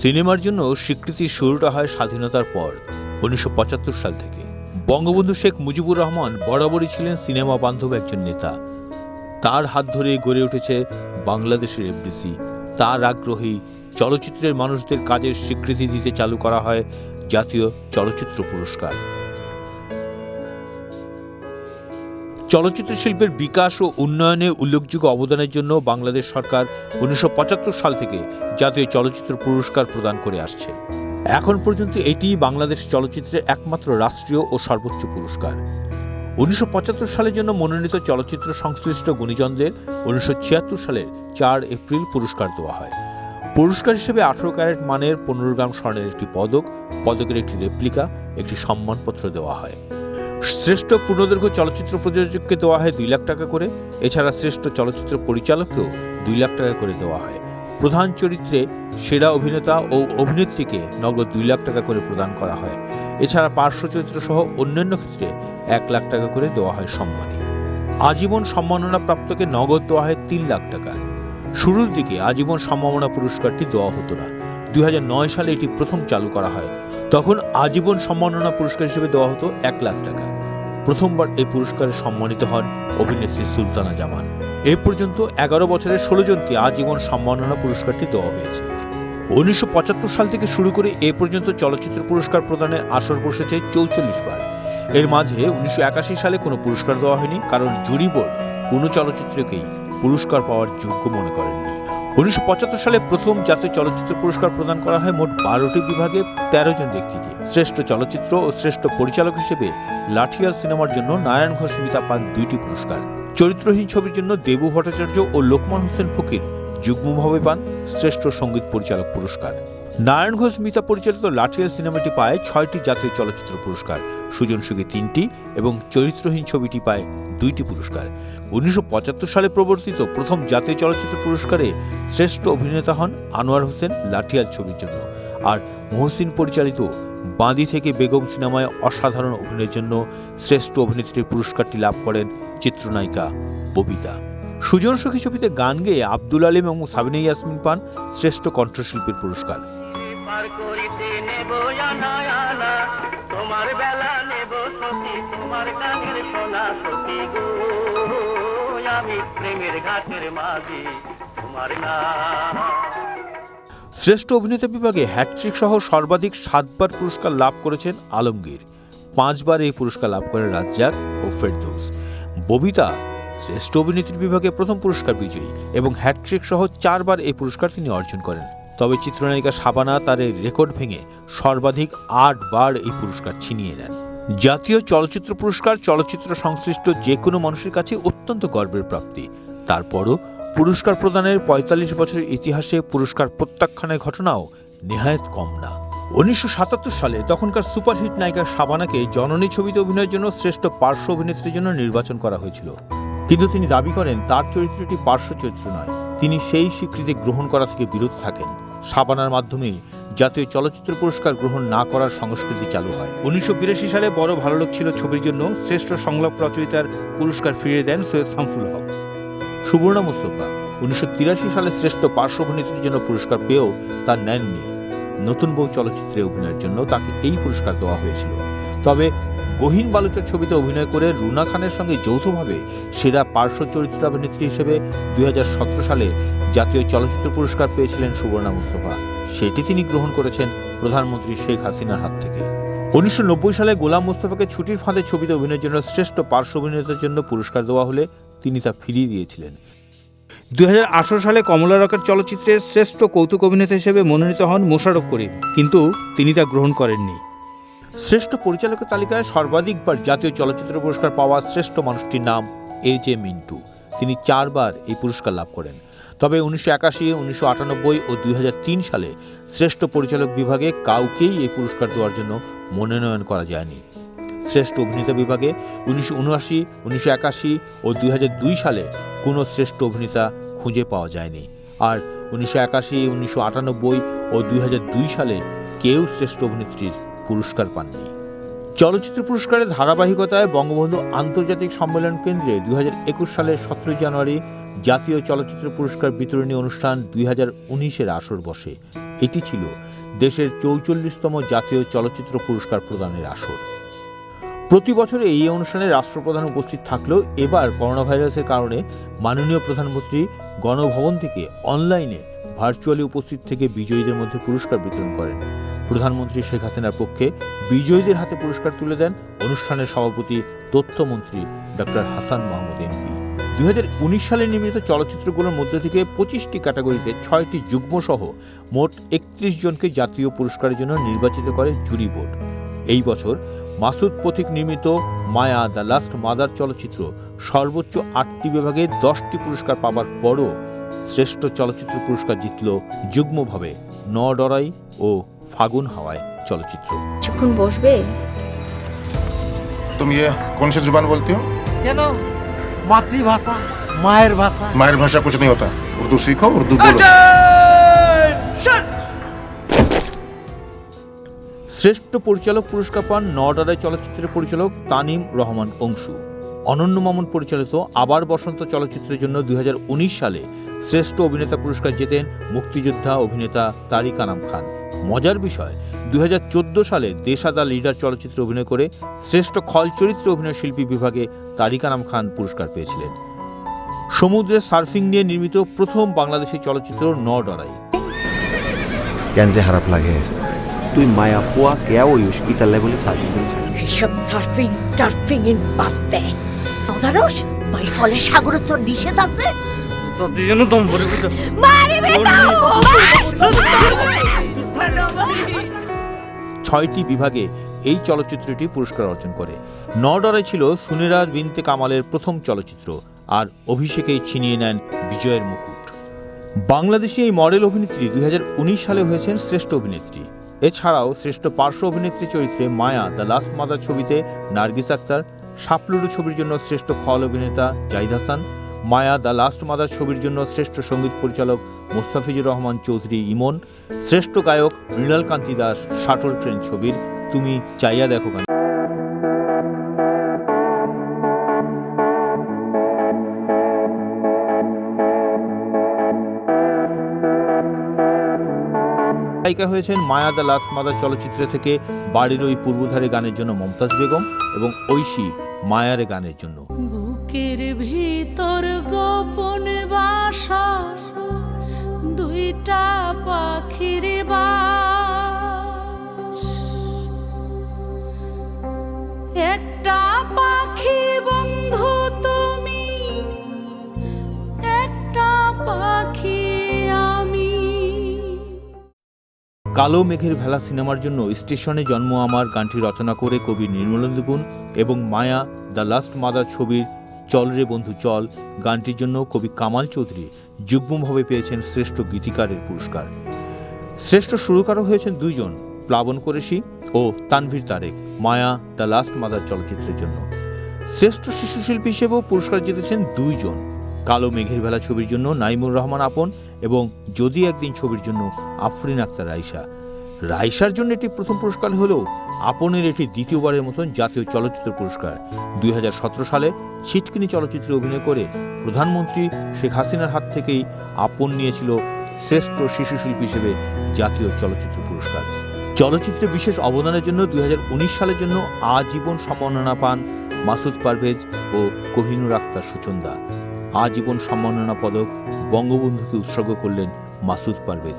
সিনেমার জন্য স্বীকৃতির শুরুটা হয় স্বাধীনতার পর ১৯৭৫ সাল থেকে। বঙ্গবন্ধু শেখ মুজিবুর রহমান বরাবরই ছিলেন সিনেমা বান্ধব একজন নেতা। তার হাত ধরে গড়ে উঠেছে বাংলাদেশের এফডিসি। তার আগ্রহী চলচ্চিত্রের মানুষদের কাজের স্বীকৃতি দিতে চালু করা হয় জাতীয় চলচ্চিত্র পুরস্কার। চলচ্চিত্র শিল্পের বিকাশ ও উন্নয়নে উল্লেখযোগ্য অবদানের জন্য বাংলাদেশ সরকার ১৯৭৫ সাল থেকে জাতীয় চলচ্চিত্র পুরস্কার প্রদান করে আসছে। এখন পর্যন্ত এটি বাংলাদেশ চলচ্চিত্রের একমাত্র রাষ্ট্রীয় ও সর্বোচ্চ পুরস্কার। ১৯৭৫ সালের জন্য মনোনীত চলচ্চিত্র সংশ্লিষ্ট গুণীজনদের ১৯৭৬ সালের ৪ এপ্রিল পুরস্কার দেওয়া হয়। পুরস্কার হিসেবে ১৮ ক্যারেট মানের ১৫ গ্রাম স্বর্ণের একটি পদক, পদকের একটি রেপ্লিকা, একটি সম্মানপত্র দেওয়া হয়। শ্রেষ্ঠ পূর্ণদৈর্ঘ্য চলচ্চিত্র প্রযোজককে দেওয়া হয় ২ লাখ টাকা করে। এছাড়া শ্রেষ্ঠ চলচ্চিত্র পরিচালককেও ২ লাখ টাকা করে দেওয়া হয়। প্রধান চরিত্রে সেরা অভিনেতা ও অভিনেত্রীকে নগদ ২ লাখ টাকা করে প্রদান করা হয়। এছাড়া পার্শ্ব চরিত্র সহ অন্যান্য ক্ষেত্রে ১ লাখ টাকা করে দেওয়া হয় সম্মানী। আজীবন সম্মাননা প্রাপ্তকে নগদ দেওয়া হয় ৩ লাখ টাকা। শুরুর দিকে আজীবন সম্মাননা পুরস্কারটি দেওয়া হতো না। ২০০৯ সালে এটি প্রথম চালু করা হয়। তখন আজীবন সম্মাননা পুরস্কার হিসেবে দেওয়া হতো ১ লাখ টাকা। প্রথমবার এই পুরস্কারে সম্মানিত হন অভিনেত্রী সুলতানা জামান। এ পর্যন্ত ১১ বছরের ১৬ জনকে আজীবন সম্মাননা পুরস্কারটি দেওয়া হয়েছে। ১৯৭৫ সাল থেকে শুরু করে এ পর্যন্ত চলচ্চিত্র পুরস্কার প্রদানের আসর বসেছে ৪৪ বার। এর মাঝে ১৯৮১ সালে কোনো পুরস্কার দেওয়া হয়নি, কারণ জুরি বোর্ড কোনো চলচ্চিত্রকেই পুরস্কার পাওয়ার যোগ্য মনে করেননি। ১৯৭৫ সালে প্রথম জাতীয় চলচ্চিত্র পুরস্কার প্রদান করা হয় মোট ১২টি বিভাগে ১৩ জন ব্যক্তিকে। শ্রেষ্ঠ চলচ্চিত্র ও শ্রেষ্ঠ পরিচালক হিসেবে লাঠিয়াল সিনেমার জন্য নারায়ণ ঘোষ মিতা পান ২টি পুরস্কার। চরিত্রহীন ছবির জন্য দেবু ভট্টাচার্য ও লোকমান হোসেন ফকির যুগ্মভাবে পান শ্রেষ্ঠ সঙ্গীত পরিচালক পুরস্কার। নারায়ণ ঘোষ মিতা পরিচালিত লাঠিয়াল সিনেমাটি পায় ৬টি জাতীয় চলচ্চিত্র পুরস্কার, সুজন সুখী ৩টি এবং চরিত্রহীন ছবিটি পায় ২টি পুরস্কার। ১৯৭৫ সালে প্রবর্তিত প্রথম জাতীয় চলচ্চিত্র পুরস্কারে শ্রেষ্ঠ অভিনেতা হন আনোয়ার হোসেন লাঠিয়াল ছবির জন্য, আর মহসিন পরিচালিত বাঁদি থেকে বেগম সিনেমায় অসাধারণ অভিনয়ের জন্য শ্রেষ্ঠ অভিনেত্রীর পুরস্কারটি লাভ করেন চিত্রনায়িকা ববিতা। সুজন সুখী ছবিতে গান গেয়ে আব্দুল আলিম এবং সাবিনা ইয়াসমিন পান শ্রেষ্ঠ কণ্ঠশিল্পীর পুরস্কার। শ্রেষ্ঠ অভিনেতা বিভাগে হ্যাটট্রিক সহ সর্বাধিক ৭ বার পুরস্কার লাভ করেছেন আলমগীর। ৫ বার এই পুরস্কার লাভ করেন রাজ্জাক ও ফেরদৌস। ববিতা শ্রেষ্ঠ অভিনেত্রী বিভাগে প্রথম পুরস্কার বিজয়ী এবং হ্যাটট্রিক সহ ৪ বার এই পুরস্কার তিনি অর্জন করেন। তবে চিত্রনায়িকা শাবানা তার এই রেকর্ড ভেঙে সর্বাধিক ৮ বার এই পুরস্কার ছিনিয়ে নেন। জাতীয় চলচ্চিত্র পুরস্কার চলচ্চিত্র সংশ্লিষ্ট যে কোনো মানুষের কাছে অত্যন্ত গর্বের প্রাপ্তি। তারপরও পুরস্কার প্রদানের ৪৫ বছরের ইতিহাসে পুরস্কার প্রত্যাখ্যানের ঘটনাও নেহায়েত কম না। ১৯৭৭ সালে তখনকার সুপারহিট নায়িকা শাবানাকে জননী ছবিতে অভিনয়ের জন্য শ্রেষ্ঠ পার্শ্ব অভিনেত্রীর জন্য নির্বাচন করা হয়েছিল, কিন্তু তিনি দাবি করেন তার চরিত্রটি পার্শ্ব চরিত্র নয়। তিনি সেই স্বীকৃতি গ্রহণ করা থেকে বিরত থাকেন। শাবানার মাধ্যমেই জাতীয় চলচ্চিত্র পুরস্কার গ্রহণ না করার সংস্কৃতি চালু হয়। ১৯৮২ সালে বড় ভালো লোক ছিল ছবির জন্য শ্রেষ্ঠ সংলাপ রচয়িতার পুরস্কার ফিরিয়ে দেন সৈয়দ শামসুল হক। সুবর্ণা মুস্তফা ১৯৮৩ সালে শ্রেষ্ঠ পার্শ্ব অভিনেত্রীর জন্য পুরস্কার পেয়েও তা নেননি। নতুন বউ চলচ্চিত্রে অভিনয়ের জন্য তাকে এই পুরস্কার দেওয়া হয়েছিল। তবে গহীন বালুচর ছবিতে অভিনয় করে রুনা খানের সঙ্গে যৌথভাবে সেরা পার্শ্ব চরিত্র অভিনেত্রী হিসেবে ২০১৭ সালে জাতীয় চলচ্চিত্র পুরস্কার পেয়েছিলেন সুবর্ণা মুস্তফা। সেটি তিনি গ্রহণ করেছেন প্রধানমন্ত্রী শেখ হাসিনার হাত থেকে। ১৯৯০ সালে গোলাম মুস্তফাকে ছুটির ফাঁদে ছবিতে অভিনয়ের জন্য শ্রেষ্ঠ পার্শ্ব অভিনেতার জন্য পুরস্কার দেওয়া হলে তিনি তা ফিরিয়ে দিয়েছিলেন। ২০১৮ সালে কমলা রকেট চলচ্চিত্রের শ্রেষ্ঠ কৌতুক অভিনেতা হিসেবে মনোনীত হন মোশাররফ করিম, কিন্তু তিনি তা গ্রহণ করেননি। শ্রেষ্ঠ পরিচালকের তালিকায় সর্বাধিকবার জাতীয় চলচ্চিত্র পুরস্কার পাওয়া শ্রেষ্ঠ মানুষটির নাম এ.জে. মিন্টু। তিনি ৪ বার এই পুরস্কার লাভ করেন। তবে ১৯৮১, ১৯৯৮ ও ২০০৩ সালে শ্রেষ্ঠ পরিচালক বিভাগে কাউকেই এই পুরস্কার দেওয়ার জন্য মনোনয়ন করা যায়নি। শ্রেষ্ঠ অভিনেতা বিভাগে ১৯৭৯, ১৯৮১ ও ২০০২ সালে কোনো শ্রেষ্ঠ অভিনেতা খুঁজে পাওয়া যায়নি। আর ১৯৮১, ১৯৯৮ ও ২০০২ সালে কেউ শ্রেষ্ঠ অভিনেত্রীর পুরস্কার পাননি। চলচ্চিত্র পুরস্কারের ধারাবাহিকতায় বঙ্গবন্ধু আন্তর্জাতিক সম্মেলন কেন্দ্রে ২০২১ সালের ১৭ জানুয়ারি জাতীয় চলচ্চিত্র পুরস্কার বিতরণী অনুষ্ঠান 2019-এর আসর বসে। এটি ছিল দেশের 44তম জাতীয় চলচ্চিত্র পুরস্কার প্রদানের আসর। প্রতি বছর এই অনুষ্ঠানে রাষ্ট্রপ্রধান উপস্থিত থাকলেও এবার করোনা ভাইরাসের কারণে মাননীয় প্রধানমন্ত্রী গণভবন থেকে অনলাইনে ভার্চুয়ালি উপস্থিত থেকে বিজয়ীদের মধ্যে পুরস্কার বিতরণ করেন। প্রধানমন্ত্রী শেখ হাসিনার পক্ষে বিজয়ীদের হাতে পুরস্কার তুলে দেন অনুষ্ঠানের সভাপতি তথ্যমন্ত্রী ডক্টর হাসান মাহমুদ এমপি। 2019 সালে নির্মিত চলচ্চিত্রগুলোর মধ্যে থেকে 25টি ক্যাটাগরিতে 6টি যুগ্মসহ মোট 31 জনকে জাতীয় পুরস্কারের জন্য নির্বাচিত করে জুরি বোর্ড। এই বছর মাসুদ পথিক নির্মিত মায়া দ্য লাস্ট মাদার চলচ্চিত্র সর্বোচ্চ 8টি বিভাগে 10টি পুরস্কার পাবার পরও শ্রেষ্ঠ চলচ্চিত্র পুরস্কার জিতল যুগ্মভাবে ন ডরাই ও ফাগুন হাওয়ায় চলচ্চিত্র। যখন বসবে तुम ये कौन सी जुबान बोलती हो? কেন মাতৃভাষা মায়ের ভাষা मायर भाषा कुछ नहीं होता, उर्दू सीखो, उर्दू बोलो। শ্রেষ্ঠ পরিচালক পুরস্কার পান ন ডরাই চলচ্চিত্রের পরিচালক তানিম রহমান অংশু। অনন্য মামুন পরিচালিত আবার বসন্ত চলচ্চিত্রের জন্য 2019 সালে শ্রেষ্ঠ অভিনেতা পুরস্কার জেতেন মুক্তিযোদ্ধা অভিনেতা তারিক আনাম খান। মজার বিষয়, 2014 সালে দেশাদা লিডার চলচ্চিত্রে অভিনয় করে শ্রেষ্ঠ খল চরিত্রে অভিনয় শিল্পী বিভাগে তারিক আনাম খান পুরস্কার পেয়েছিলেন। সমুদ্রে সার্ফিং নিয়ে নির্মিত প্রথম বাংলাদেশি চলচ্চিত্র ন ডরাই। কেন যে খারাপ লাগে, তুই মায়া পোয়া কেয়া ওইস ইতার লেভেলে সার্ফিং করে থাকিস। এসব সার্ফিং টার্ফিং এর বাদ দে। জানোস মাই ফলে সাগরে তোর নিষেধ আছে। তাদের জন্য দম ভরে দিতে মারি বেটাও 6টি বিভাগে এই চলচ্চিত্রটি পুরস্কার অর্জন করে। ন ডরাই ছিল সুনেরা বিনতে কামালের প্রথম চলচ্চিত্র, আর অভিষেকেই ছিনিয়ে নেন বিজয়ের মুকুট। বাংলাদেশি এই মডেল অভিনেত্রী 2019 সালে হয়েছেন শ্রেষ্ঠ অভিনেত্রী। এছাড়াও শ্রেষ্ঠ পার্শ্ব অভিনেত্রী চরিত্রে মায়া দ্য লাস্ট মাদার ছবিতে নার্গিস আক্তার, সাপলুডু ছবির জন্য শ্রেষ্ঠ খল অভিনেতা জাহিদ হাসান, মায়া দ্য লাস্ট মাদার ছবির জন্য শ্রেষ্ঠ সঙ্গীত পরিচালক মোস্তাফিজুর রহমান চৌধুরী ইমন, শ্রেষ্ঠ গায়ক মৃণাল কান্তি দাস শাটল ট্রেন ছবির তুমি চাইয়া দেখো গান। নায়িকা হয়েছেন মায়া দ্য লাস্ট মাদার চলচ্চিত্র থেকে বাড়ির ওই পূর্বধারে গানের জন্য মমতাজ বেগম এবং ঐশী মায়ারে গানের জন্য। বুকের ভিতর গোপন বাসা দুইটা পাখির বাস, একটা পাখি বন্ধু তুমি, একটা পাখি আমি। কালো মেঘের ভেলা সিনেমার জন্য স্টেশনে জন্ম আমার গানটি রচনা করে কবি নির্মলেন্দু গুণ এবং মায়া দ্য লাস্ট মাদার ছবির চল রে বন্ধু চল গানটির জন্য কবি কামাল চৌধুরী যুগ্মভাবে পেয়েছেন শ্রেষ্ঠ গীতিকারের পুরস্কার। শ্রেষ্ঠ সুরকারও হয়েছেন 2 জন, প্লাবন কোরেশি ও তানভীর তারেক মায়া দ্য লাস্ট মাদার চলচ্চিত্রের জন্য। শ্রেষ্ঠ শিশু শিল্পী হিসেবেও পুরস্কার জিতেছেন 2 জন, কালো মেঘের ভেলা ছবির জন্য নাইমুর রহমান আপন এবং যদি একদিন ছবির জন্য আফরিন আক্তার রাইসা। রাইসার জন্য এটি প্রথম পুরস্কার হলেও আপনের এটি দ্বিতীয়বারের মতন জাতীয় চলচ্চিত্র পুরস্কার। 2017 সালে ছিটকিনি চলচ্চিত্রে অভিনয় করে প্রধানমন্ত্রী শেখ হাসিনার হাত থেকেই আপন নিয়েছিল শ্রেষ্ঠ শিশু শিল্পী হিসেবে জাতীয় চলচ্চিত্র পুরস্কার। চলচ্চিত্রে বিশেষ অবদানের জন্য 2019 সালের জন্য আজীবন সম্মাননা পান মাসুদ পারভেজ ও কোহিনুর আক্তার সুচন্দা। আজীবন সম্মাননা পদক বঙ্গবন্ধুকে উৎসর্গ করলেন মাসুদ পারভেজ।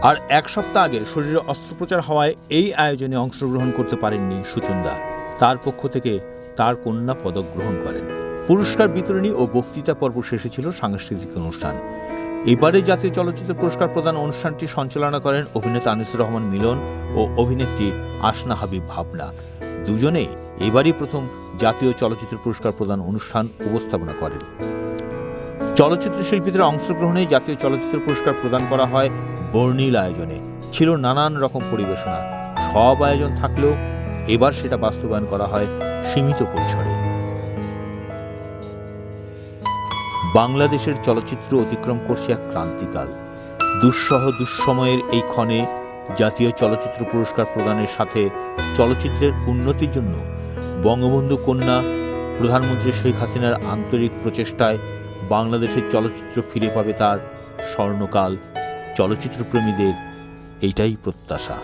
আর 1 সপ্তাহ আগে শরীরে অস্ত্রোপচার হওয়ায় এই আয়োজনে অংশগ্রহণ করতে পারেননি সুচন্দা। তার পক্ষ থেকে তার কন্যা পদক গ্রহণ করেন। পুরস্কার বিতরণী ও বক্তৃতা পর্ব শেষে ছিল সাংস্কৃতিক অনুষ্ঠান। এবারে জাতীয় চলচ্চিত্র পুরস্কার প্রদান অনুষ্ঠানটি সঞ্চালনা করেন অভিনেতা আনিসুর রহমান মিলন ও অভিনেত্রী আসনা হাবিব ভাবনা। দুজনেই এবারই প্রথম জাতীয় চলচ্চিত্র পুরস্কার প্রদান অনুষ্ঠান উপস্থাপনা করেন। চলচ্চিত্র শিল্পীদের অংশগ্রহণে জাতীয় চলচ্চিত্র পুরস্কার প্রদান করা হয় বর্ণিল আয়োজনে। ছিল নানান রকম পরিবেশনা। সব আয়োজন থাকলেও এবার সেটা বাস্তবায়ন করা হয় সীমিত পরিসরে। বাংলাদেশের চলচ্চিত্র অতিক্রম করছে এক ক্রান্তিকাল। দুঃসহ দুঃসময়ের এই ক্ষণে জাতীয় চলচ্চিত্র পুরস্কার প্রদানের সাথে চলচ্চিত্রের উন্নতির জন্য বঙ্গবন্ধু কন্যা প্রধানমন্ত্রী শেখ হাসিনার আন্তরিক প্রচেষ্টায় বাংলাদেশের চলচ্চিত্র ফিরে পাবে তার স্বর্ণকাল। চলচ্চিত্রপ্রেমীদের এইটাই প্রত্যাশা।